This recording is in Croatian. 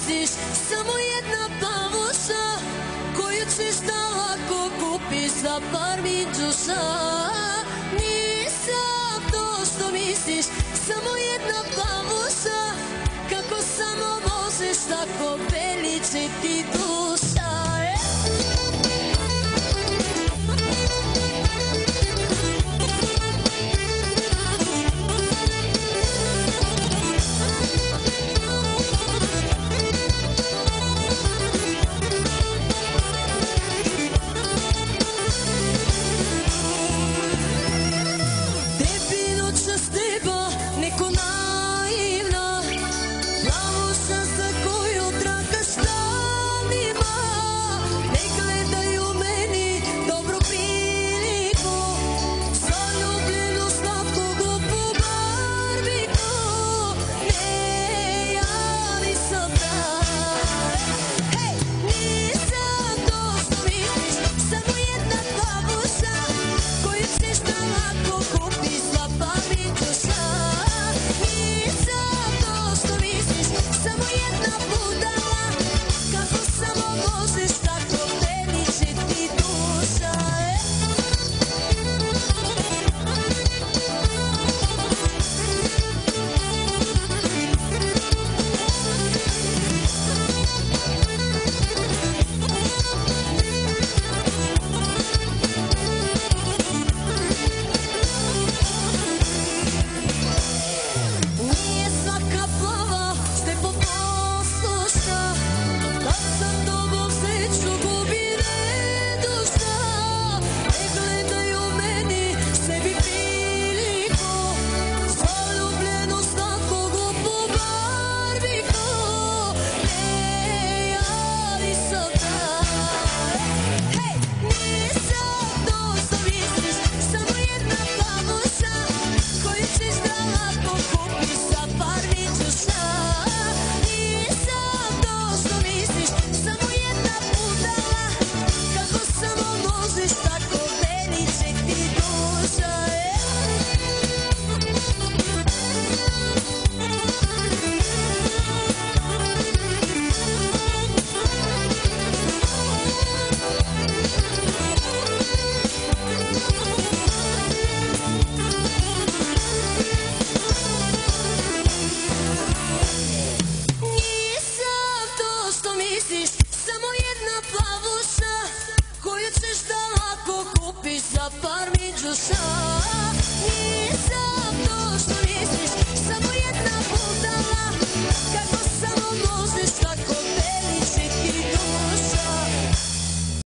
misliš, samo jedna plavuša koju ćeš da lako kupiš za par minđuša. Nisam to što misliš, samo jedna plavuša, kako samo možeš tako veličiti duša. Za par minđuša. Nisam to što misliš, samo jedna budala, kako samo možeš